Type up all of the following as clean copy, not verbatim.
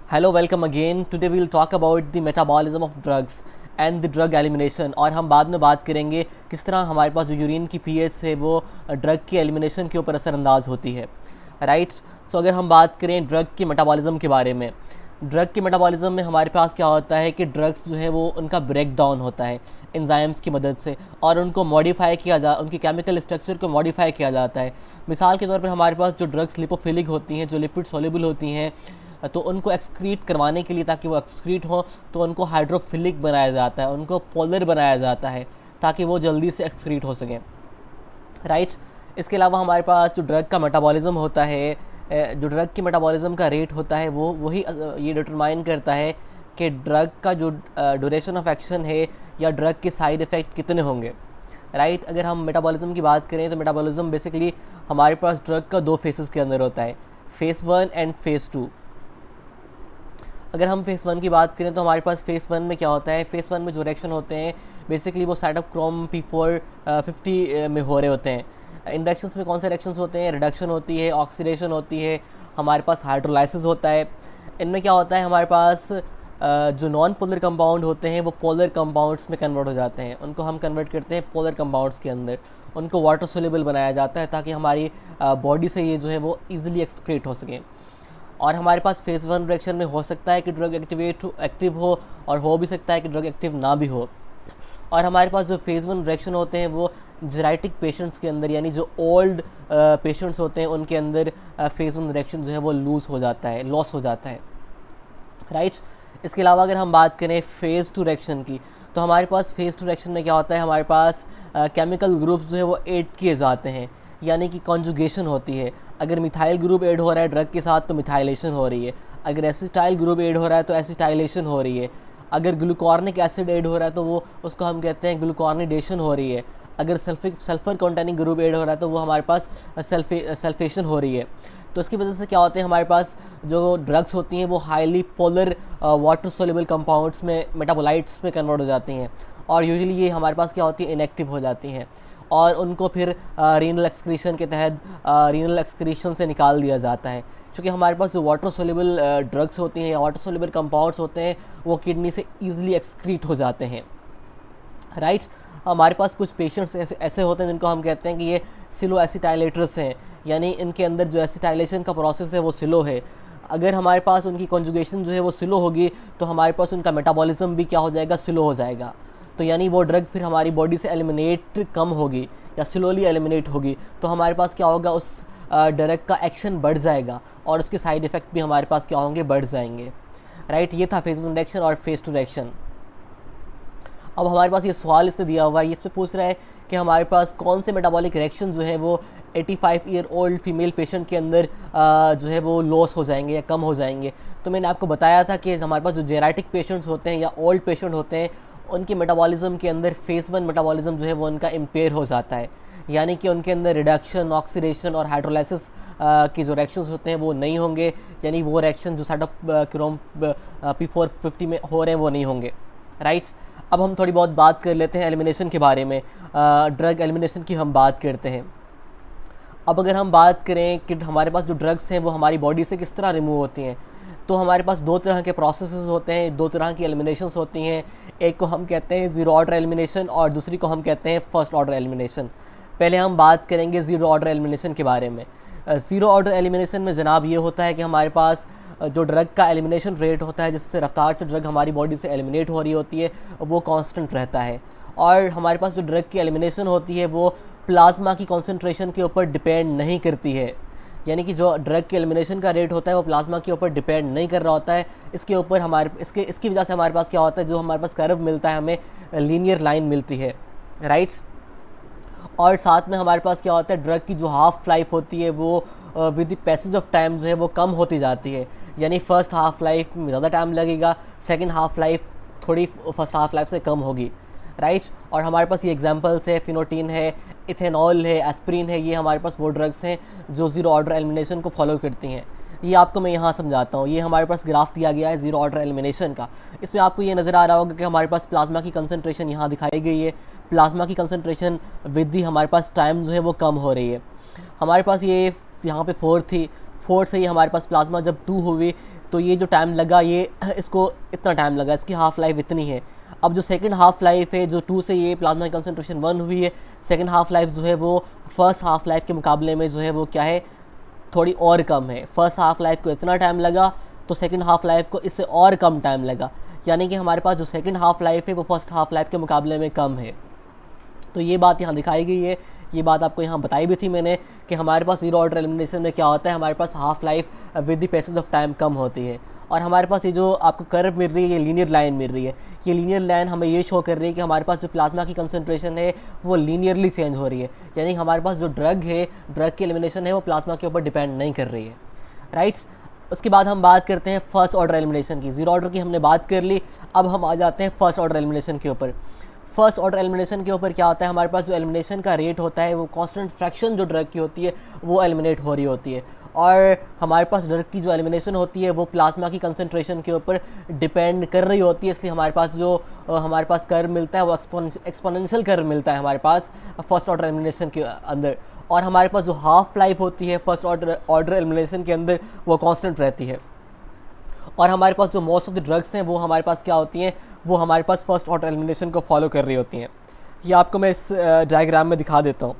Hello welcome again. Today we will talk about the metabolism of drugs and the drug elimination. और हम बाद में बात करेंगे किस तरह हमारे पास जो यूरिन की पीएच है वो ड्रग की एलिमिनेशन के ऊपर असरअंदाज होती है। राइट। सो अगर हम बात करें ड्रग की मेटाबॉलिज्म के बारे में, ड्रग के मेटाबॉलिज्म में हमारे पास क्या होता है कि ड्रग्स जो है वो उनका ब्रेक डाउन होता है एंजाइम्स की मदद से, और उनको मॉडिफाई किया उनकी केमिकल स्ट्रक्चर को मॉडिफाई किया जाता है। मिसाल के तौर पर हमारे पास जो ड्रग्स लिपोफिलिक होती हैं, जो लिपिड सोल्यूबल होती हैं, तो उनको एक्सक्रीट करवाने के लिए, ताकि वो एक्सक्रीट हो, तो उनको हाइड्रोफिलिक बनाया जाता है, उनको पोलर बनाया जाता है ताकि वो जल्दी से एक्सक्रीट हो सकें। राइट। इसके अलावा हमारे पास जो ड्रग का मेटाबॉलिज्म होता है, जो ड्रग की मेटाबॉलिज्म का रेट होता है वो वही ये डिटरमाइन करता है कि ड्रग का जो ड्यूरेशन ऑफ एक्शन है या ड्रग के साइड इफ़ेक्ट कितने होंगे। राइट। अगर हम मेटाबॉलिज्म की बात करें तो मेटाबॉलिज्म बेसिकली हमारे पास ड्रग का दो फेसेस के अंदर होता है, फेज़ 1 एंड फेज़ 2। अगर हम फेज़ 1 की बात करें तो हमारे पास फेज़ 1 में क्या होता है, फेज़ 1 में जो रिएक्शन होते हैं बेसिकली वो साइटोक्रोम P450 में हो रहे होते हैं। इन रिएक्शंस में कौन से रिएक्शंस होते हैं, रिडक्शन होती है, ऑक्सीडेशन होती है, हमारे पास हाइड्रोलाइसिस होता है। इनमें क्या होता है, हमारे पास जो नॉन पोलर कंपाउंड होते हैं वो पोलर कंपाउंड्स में कन्वर्ट हो जाते हैं, उनको हम कन्वर्ट करते हैं पोलर कंपाउंड्स के अंदर, उनको वाटर सोल्यूबल बनाया जाता है ताकि हमारी बॉडी से ये जो है वो ईजिली एक्सक्रीट हो सकें। और हमारे पास फेज़ 1 रिएक्शन में हो सकता है कि ड्रग एक्टिव हो, और हो भी सकता है कि ड्रग एक्टिव ना भी हो। और हमारे पास जो फेज़ 1 रिएक्शन होते हैं वो जेनेटिक पेशेंट्स के अंदर, यानी जो ओल्ड पेशेंट्स होते हैं उनके अंदर फेज़ 1 रिएक्शन जो है वो लॉस हो जाता है। राइट। इसके अलावा अगर हम बात करें फेज़ 2 रिएक्शन की, तो हमारे पास फेज़ 2 रिएक्शन में क्या होता है, हमारे पास केमिकल ग्रुप्स जो है वो ऐड किए जाते हैं, यानी कि कॉन्जुगेशन होती है। अगर मिथाइल ग्रुप ऐड हो रहा है ड्रग के साथ तो मिथाइलेशन हो रही है, अगर एसिटाइल ग्रुप ऐड हो रहा है तो एसिटाइलेशन हो रही है, अगर ग्लूकॉर्निक एसिड ऐड हो रहा है तो वो उसको हम कहते हैं ग्लूकॉर्निडेशन हो रही है, अगर सल्फर कंटेनिंग ग्रुप ऐड हो रहा है तो वो हमारे पास सल्फेशन हो रही है। तो इसकी वजह से क्या होते हैं, हमारे पास जो ड्रग्स होती हैं वो highly polar water soluble compounds में, मेटाबोलाइट्स में कन्वर्ट हो जाती हैं, और यूजुअली ये हमारे पास क्या होती है, इनएक्टिव हो जाती हैं, और उनको फिर रीनल एक्सक्रीशन के तहत रीनल एक्सक्रीशन से निकाल दिया जाता है। क्योंकि हमारे पास जो वाटर सोल्यूबल ड्रग्स होती हैं या वाटर सोल्यूबल कंपाउंड्स होते हैं वो किडनी से ईजिली एक्सक्रीट हो जाते हैं। राइट। हमारे पास कुछ पेशेंट्स ऐसे होते हैं जिनको हम कहते हैं कि ये सिलो एसिटाइलेटर्स हैं, यानी इनके अंदर जो एसिटाइलेशन का प्रोसेस है वो स्लो है। अगर हमारे पास उनकी कॉन्जुगेशन जो है वो स्लो होगी तो हमारे पास उनका मेटाबॉलिज्म भी क्या हो जाएगा, स्लो हो जाएगा। तो यानी वो ड्रग फिर हमारी बॉडी से एलिमिनेट कम होगी या स्लोली एलिमिनेट होगी, तो हमारे पास क्या होगा, उस ड्रग का एक्शन बढ़ जाएगा और उसके साइड इफ़ेक्ट भी हमारे पास क्या होंगे, बढ़ जाएंगे। राइट। ये था फेज़ 1 रिएक्शन और फेज़ 2 रिएक्शन। अब हमारे पास ये सवाल इसने दिया हुआ है, इस पर पूछ रहा है कि हमारे पास कौन से मेटाबॉलिक रिएक्शन जो है वो 85 ईयर ओल्ड फीमेल पेशेंट के अंदर जो है वो लॉस हो जाएंगे या कम हो जाएंगे। तो मैंने आपको बताया था कि हमारे पास जो जेनेटिक पेशेंट्स होते हैं या ओल्ड पेशेंट होते हैं उनके मेटाबॉलिज्म के अंदर फेज़ 1 मेटाबॉलिज्म जो है वो उनका इम्पेयर हो जाता है, यानी कि उनके अंदर रिडक्शन, ऑक्सीडेशन और हाइड्रोलाइसिस की जो रिएक्शंस होते हैं वो नहीं होंगे, यानी वो रिएक्शन जो साइटोक्रोम P450 में हो रहे हैं वो नहीं होंगे। राइट। अब हम थोड़ी बहुत बात कर लेते हैं एलिमिनेशन के बारे में, ड्रग एलिमिनेशन की हम बात करते हैं। अब अगर हम बात करें कि हमारे पास जो ड्रग्स हैं वो हमारी बॉडी से किस तरह रिमूव होती हैं, तो हमारे पास दो तरह के प्रोसेसेस होते हैं, दो तरह की एलिमिनेशंस होती हैं। एक को हम कहते हैं ज़ीरो ऑर्डर एलिमिनेशन और दूसरी को हम कहते हैं फर्स्ट ऑर्डर एलिमिनेशन। पहले हम बात करेंगे ज़ीरो ऑर्डर एलिमिनेशन के बारे में। ज़ीरो ऑर्डर एलिमिनेशन में जनाब ये होता है कि हमारे पास जो ड्रग का एलिमिनेशन रेट होता है, जिससे रफ्तार से ड्रग हमारी बॉडी से एलिमिनेट हो रही होती है, वो कांस्टेंट रहता है। और हमारे पास जो ड्रग की एलिमिनेशन होती है वो प्लाज्मा की कॉन्सेंट्रेशन के ऊपर डिपेंड नहीं करती है, यानी कि जो ड्रग के एलिमिनेशन का रेट होता है वो प्लाज्मा के ऊपर डिपेंड नहीं कर रहा होता है। इसके ऊपर इसकी वजह से हमारे पास क्या होता है, जो हमारे पास कर्व मिलता है, हमें लीनियर लाइन मिलती है। राइट। और साथ में हमारे पास क्या होता है, ड्रग की जो हाफ़ लाइफ होती है वो with the passage of time जो है वो कम होती जाती है, यानी फ़र्स्ट हाफ़ लाइफ में ज़्यादा टाइम लगेगा, सेकंड हाफ़ लाइफ थोड़ी फर्स्ट हाफ़ लाइफ से कम होगी। राइट। और हमारे पास ये एग्जांपल्स है, फिनोटीन है, इथेनॉल है, एस्प्रिन है, ये हमारे पास वो ड्रग्स हैं जो ज़ीरो ऑर्डर एलिमिनेशन को फॉलो करती हैं। ये आपको मैं यहाँ समझाता हूँ। ये हमारे पास ग्राफ दिया गया है ज़ीरो ऑर्डर एलिमिनेशन का। इसमें आपको ये नज़र आ रहा होगा कि हमारे पास प्लाज्मा की कंसंट्रेशन यहाँ दिखाई गई है, प्लाज्मा की कंसंट्रेशन विद दी हमारे पास टाइम जो है वो कम हो रही है। हमारे पास ये यहाँ पे 4 थी, 4 से ही हमारे पास प्लाज्मा जब 2 हुई तो ये जो टाइम लगा ये इसको इतना टाइम लगा, इसकी हाफ़ लाइफ इतनी है। अब जो सेकंड हाफ़ लाइफ है, जो 2 से ये प्लाज्मा की कंसंट्रेशन 1 हुई है, सेकंड हाफ़ लाइफ जो है वो फर्स्ट हाफ़ लाइफ के मुकाबले में जो है वो क्या है, थोड़ी और कम है। फर्स्ट हाफ़ लाइफ को इतना टाइम लगा तो सेकंड हाफ़ लाइफ को इससे और कम टाइम लगा, यानी कि हमारे पास जो सेकंड हाफ़ लाइफ है वो फर्स्ट हाफ़ लाइफ के मुकाबले में कम है। तो ये बात यहाँ दिखाई गई है, ये बात आपको यहाँ बताई भी थी मैंने कि हमारे पास ज़ीरो ऑर्डर एलिमिनेशन में क्या होता है, हमारे पास half life with the passage of time कम होती है। और हमारे पास ये जो आपको कर्व मिल रही है, ये लीनियर लाइन मिल रही है, ये लीनियर लाइन हमें ये शो कर रही है कि हमारे पास जो प्लाज्मा की कंसंट्रेशन है वो लीनियरली चेंज हो रही है, यानी हमारे पास जो ड्रग है, ड्रग की एलिमिनेशन है वो प्लाज्मा के ऊपर डिपेंड नहीं कर रही है, राइट। उसके बाद हम बात करते हैं फर्स्ट ऑर्डर एलिमिनेशन की। ज़ीरो ऑर्डर की हमने बात कर ली, अब हम आ जाते हैं फर्स्ट ऑर्डर एलिमिनेशन के ऊपर। फर्स्ट ऑर्डर एलिमिनेशन के ऊपर क्या होता है, हमारे पास जो एलिमिनेशन का रेट होता है वो कांस्टेंट फ्रैक्शन जो ड्रग की होती है वो एलिमिनेट हो रही होती है, और हमारे पास ड्रग की जो एलिमिनेशन होती है वो प्लाज्मा की कंसंट्रेशन के ऊपर डिपेंड कर रही होती है। इसलिए हमारे पास जो हमारे पास कर्व मिलता है वो एक्सपोनेंशियल कर्व मिलता है हमारे पास फर्स्ट ऑर्डर एलिमिनेशन के अंदर, और हमारे पास जो हाफ़ लाइफ होती है फर्स्ट ऑर्डर एलिमिनेशन के अंदर वो कांस्टेंट रहती है। और हमारे पास जो मोस्ट ऑफ द ड्रग्स हैं वो हमारे पास क्या होती हैं, वो हमारे पास फर्स्ट ऑर्डर एलिमिनेशन को फॉलो कर रही होती हैं। ये आपको मैं इस डायग्राम में दिखा देता हूँ।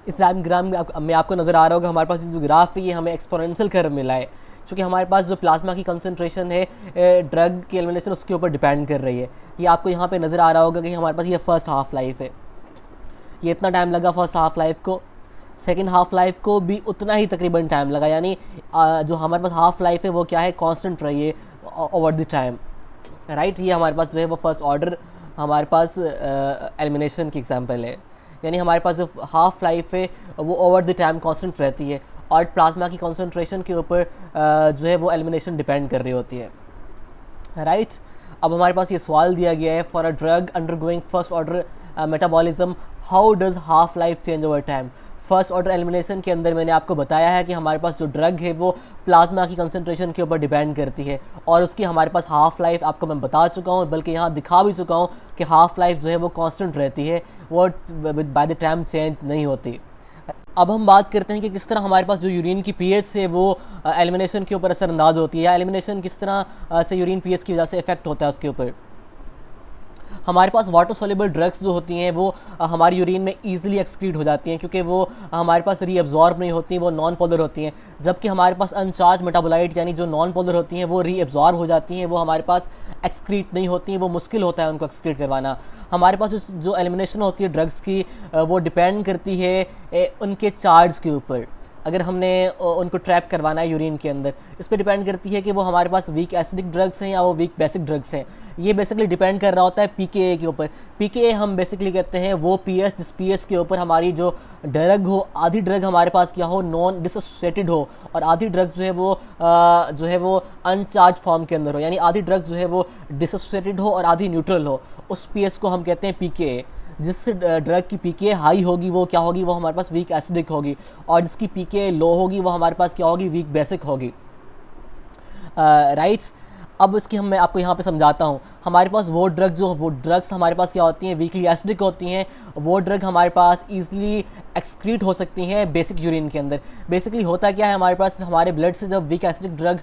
इस डायग्राम में आपको नज़र आ रहा होगा हमारे पास जो ग्राफ है ये हमें एक्सपोनेंशियल कर्व मिला है, क्योंकि हमारे पास जो प्लाज्मा की कंसंट्रेशन है ड्रग की एलिमिनेशन उसके ऊपर डिपेंड कर रही है। ये आपको यहाँ पे नज़र आ रहा होगा कि हमारे पास ये फर्स्ट हाफ़ लाइफ है, ये इतना टाइम लगा फर्स्ट हाफ़ लाइफ को, सेकंड हाफ़ लाइफ को भी उतना ही तकरीबन टाइम लगा, यानी जो हमारे पास हाफ़ लाइफ है वो क्या है, कांस्टेंट रही है ओवर द टाइम, राइट। ये हमारे पास जो है वो फर्स्ट ऑर्डर हमारे पास एलिमिनेशन की एग्जांपल है, यानी हमारे पास जो हाफ़ लाइफ है वो ओवर द टाइम कांस्टेंट रहती है और प्लाज्मा की कंसंट्रेशन के ऊपर जो है वो एलिमिनेशन डिपेंड कर रही होती है, राइट। अब हमारे पास ये सवाल दिया गया है, for a drug undergoing first order metabolism how does half life change over time. First order elimination के अंदर मैंने आपको बताया है कि हमारे पास जो ड्रग है वो प्लाज्मा की कंसंट्रेशन के ऊपर डिपेंड करती है, और उसकी हमारे पास हाफ़ लाइफ आपको मैं बता चुका हूँ, बल्कि यहाँ दिखा भी चुका हूँ कि हाफ़ लाइफ जो है वो कांस्टेंट रहती है, वो बाय द टाइम चेंज नहीं होती। अब हम बात करते हैं कि किस तरह हमारे पास जो यूरिन की पीएच है वो एलिमिनेशन के ऊपर असरअंदाज होती है, या एलिमिनेशन किस तरह से यूरिन पीएच की वजह से इफेक्ट होता है उसके ऊपर। हमारे पास वाटर सोल्यूबल ड्रग्स जो होती हैं वो हमारी यूरिन में ईजिली एक्सक्रीट हो जाती हैं, क्योंकि वो हमारे पास रीअब्जॉर्ब नहीं होती, वो नॉन पोलर होती हैं, जबकि हमारे पास अनचार्ज मेटाबोलाइट यानी जो नॉन पोलर होती हैं वो रीअब्जॉर्ब हो जाती हैं, वो हमारे पास एक्सक्रीट नहीं होती हैं, वो मुश्किल होता है उनको एक्सक्रीट करवाना। हमारे पास जो एलिमिनेशन होती है ड्रग्स की वो डिपेंड करती है उनके चार्ज के ऊपर। अगर हमने उनको ट्रैप करवाना है यूरिन के अंदर, इस पर डिपेंड करती है कि वो हमारे पास वीक एसिडिक ड्रग्स हैं या वो वीक बेसिक ड्रग्स हैं। ये बेसिकली डिपेंड कर रहा होता है पीकेए के ऊपर। पीकेए हम बेसिकली कहते हैं वो पीएच जिस पीएच के ऊपर हमारी जो ड्रग हो, आधी ड्रग हमारे पास क्या हो, नॉन डिसोसिएटेड हो, और आधी ड्रग जो है वो अनचार्ज फॉर्म के अंदर हो, यानी आधी ड्रग जो है वो डिसोसिएटेड हो और आधी न्यूट्रल हो, उस पीएच को हम कहते हैं पीकेए। जिस ड्रग की पीके हाई होगी वो क्या होगी, वो हमारे पास वीक एसिडिक होगी, और जिसकी पीके लो होगी वो हमारे पास क्या होगी, वीक बेसिक होगी, राइट। अब इसकी मैं आपको यहाँ पे समझाता हूँ। हमारे पास वो ड्रग्स हमारे पास क्या होती हैं, वीकली एसिडिक होती हैं, वो ड्रग हमारे पास ईजिली एक्सक्रीट हो सकती हैं बेसिक यूरिन के अंदर। बेसिकली होता क्या है, हमारे पास हमारे ब्लड से जब weak acidic drug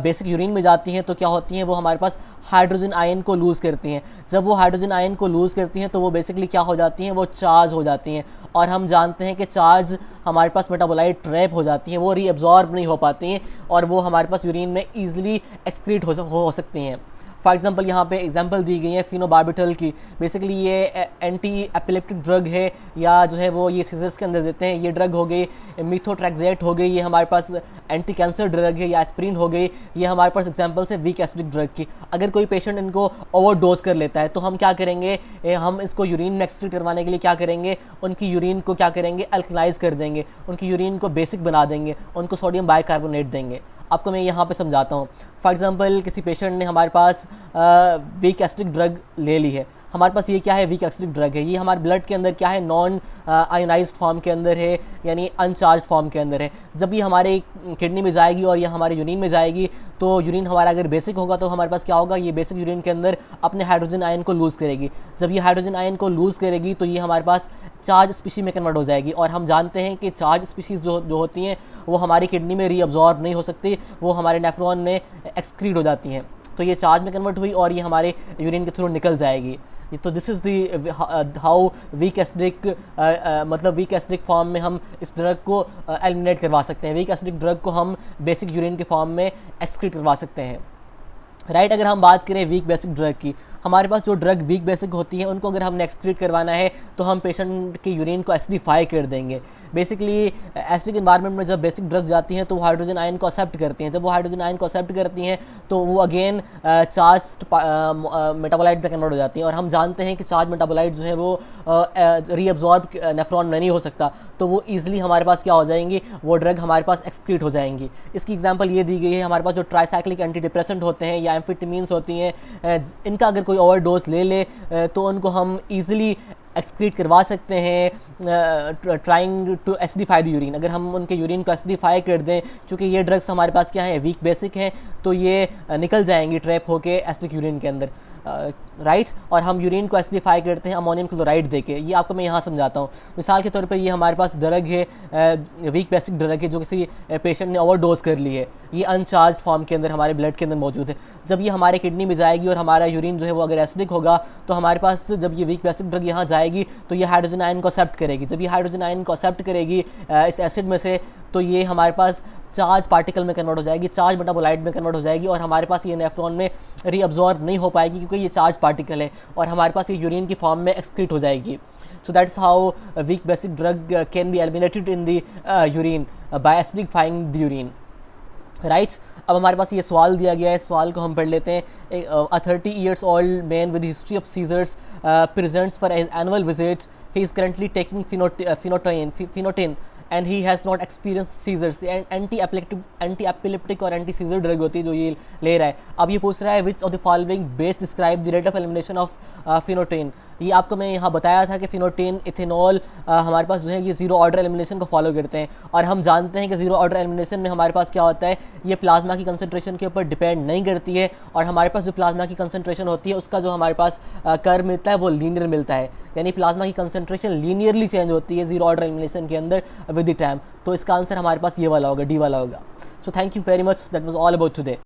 basic urine में जाती हैं तो क्या होती हैं, वो हमारे पास हाइड्रोजन आयन को लूज़ करती हैं। जब वो हाइड्रोजन आयन को लूज़ करती हैं तो वो बेसिकली क्या हो जाती हैं, वो चार्ज हो जाती हैं, और हम जानते हैं कि चार्ज हमारे पास मेटाबोलाइट ट्रैप हो जाती हैं, वो रीअब्जॉर्ब नहीं हो पाती हैं, और वो हमारे पास यूरिन में ईजिली एक्सक्रीट हो सकती हैं। फॉर एग्जांपल यहाँ पे एग्जांपल दी गई है फिनोबार्बिटल की। बेसिकली ये एंटी एपिलेप्टिक ड्रग है, या जो है वो ये सीजर्स के अंदर देते हैं। ये ड्रग हो गई मिथोट्रैक्सेट हो गई, ये हमारे पास एंटी कैंसर ड्रग है, या एस्प्रिन हो गई, ये हमारे पास एग्जांपल्स है वीक एसिडिक ड्रग की। अगर कोई पेशेंट इनको ओवरडोज कर लेता है तो हम क्या करेंगे, हम इसको यूरिन में एक्सक्रीट करवाने के लिए क्या करेंगे, उनकी यूरिन को क्या करेंगे, अल्कलाइज कर देंगे, उनकी यूरिन को बेसिक बना देंगे, उनको सोडियम बाइकार्बोनेट देंगे। आपको मैं यहाँ पे समझाता हूँ। फॉर एग्जांपल किसी पेशेंट ने हमारे पास वीक एसिडिक ड्रग ले ली है, हमारे पास ये क्या है, वीक एसिडिक ड्रग है। ये हमारे ब्लड के अंदर क्या है, नॉन आयोनाइज्ड फॉर्म के अंदर है, यानी अनचार्ज फॉर्म के अंदर है। जब ये हमारे किडनी में जाएगी और ये हमारे यूरिन में जाएगी, तो यूरिन हमारा अगर बेसिक होगा तो हमारे पास क्या होगा, ये बेसिक यूरिन के अंदर अपने हाइड्रोजन आयन को लूज़ करेगी। जब ये हाइड्रोजन आयन को लूज़ करेगी तो ये हमारे पास चार्ज स्पीशीज में कन्वर्ट हो जाएगी। और हम जानते हैं कि चार्ज स्पीशीज जो होती हैं वो हमारी किडनी में रीअब्जॉर्ब नहीं हो सकती, वो हमारे नेफ्रॉन में एक्सक्रीट हो जाती हैं। तो ये चार्ज में कन्वर्ट हुई और ये हमारे यूरिन के थ्रू निकल जाएगी। तो this is the how weak acidic मतलब वीक एसिडिक फॉर्म में हम इस ड्रग को एलिमिनेट करवा सकते हैं। वीक एसिडिक ड्रग को हम बेसिक यूरिन के फॉर्म में एक्सक्रीट करवा सकते हैं, राइट। अगर हम बात करें वीक बेसिक ड्रग की, हमारे पास जो ड्रग वीक बेसिक होती है उनको अगर हमने एक्सक्रीट करवाना है तो हम पेशेंट के यूरिन को एसिडिफाई कर देंगे। बेसिकली एसिडिक इन्वायरमेंट में जब बेसिक ड्रग जाती हैं तो वो हाइड्रोजन आयन को एक्सेप्ट करती हैं। जब वो हाइड्रोजन आयन को एक्सेप्ट करती हैं तो वो अगेन चार्ज मेटाबोलाइट में कन्वर्ट हो जाती हैं। और हम जानते हैं कि चार्ज मेटाबोलाइट जो है वो रीअब्जॉर्ब नेफ्रॉन में नहीं हो सकता, तो वो ईजिली हमारे पास क्या हो जाएंगी, वो ड्रग हमारे पास एक्सक्रीट हो जाएंगी। इसकी एग्जांपल ये दी गई है, हमारे पास जो ट्राइसाइक्लिक एंटी डिप्रेसेंट होते हैं या एम्फेटामीन्स होती हैं, इनका अगर कोई ओवरडोज ले ले तो उनको हम ईजिली एक्सक्रीट करवा सकते हैं, trying to acidify the urine. अगर हम उनके यूरिन को एसिडिफाई कर दें, क्योंकि ये ड्रग्स हमारे पास क्या है, वीक बेसिक हैं, तो ये निकल जाएंगी ट्रैप होके एसिडिक यूरिन के अंदर, राइट। और हम यूरिन को एसिडिफाई करते हैं अमोनियम क्लोराइड देके। ये आपको मैं यहाँ समझाता हूँ। मिसाल के तौर पे ये हमारे पास ड्रग है, वीक बेसिक ड्रग है, जो किसी पेशेंट ने ओवरडोज कर ली है। ये अनचार्ज फॉर्म के अंदर हमारे ब्लड के अंदर मौजूद है। जब ये हमारे किडनी में जाएगी और हमारा यूरिन जो है वो अगर एसिडिक होगा, तो हमारे पास जब ये वीक बेसिक ड्रग यहाँ जाएगी तो ये हाइड्रोजन आयन को एक्सेप्ट करेगी। जब ये हाइड्रोजन आयन को एक्सेप्ट करेगी इस एसिड में से, तो ये हमारे पास चार्ज पार्टिकल में कन्वर्ट हो जाएगी, चार्ज मेटाबोलाइट में कन्वर्ट हो जाएगी, और हमारे पास ये नेफ्रॉन में रीअब्जॉर्ब नहीं हो पाएगी क्योंकि ये चार्ज पार्टिकल है, और हमारे पास ये यूरिन की फॉर्म में एक्सक्रीट हो जाएगी। So that's how weak basic drug can be eliminated in the urine by acidifying the urine, right. अब हमारे पास ये सवाल दिया गया है, सवाल को हम पढ़ लेते हैं। अ 30 years old man with history of seizures presents for his annual visit. He is currently taking phenytoin and he has not experienced seizures. Anti epileptic और एंटी सीजर ड्रग होती है जो ये ले रहा है। अब ये पूछ रहा है which of the following best describe the rate of elimination of phenytoin. ये आपको मैं यहाँ बताया था कि फिनोटेन, इथेनॉल हमारे पास जो है ये जीरो ऑर्डर एलिमिनेशन को फॉलो करते हैं, और हम जानते हैं कि जीरो ऑर्डर एलिमिनेशन में हमारे पास क्या होता है, ये प्लाज्मा की कंसंट्रेशन के ऊपर डिपेंड नहीं करती है, और हमारे पास जो प्लाज्मा की कंसंट्रेशन होती है उसका जो हमारे पास कर्व मिलता है वो लीनियर मिलता है, यानी प्लाज्मा की कंसंट्रेशन लीनियरली चेंज होती है जीरो ऑर्डर एलिमिनेशन के अंदर विद द टाइम। तो इसका आंसर हमारे पास ये वाला होगा, डी वाला होगा। So thank you very much, that was all about today.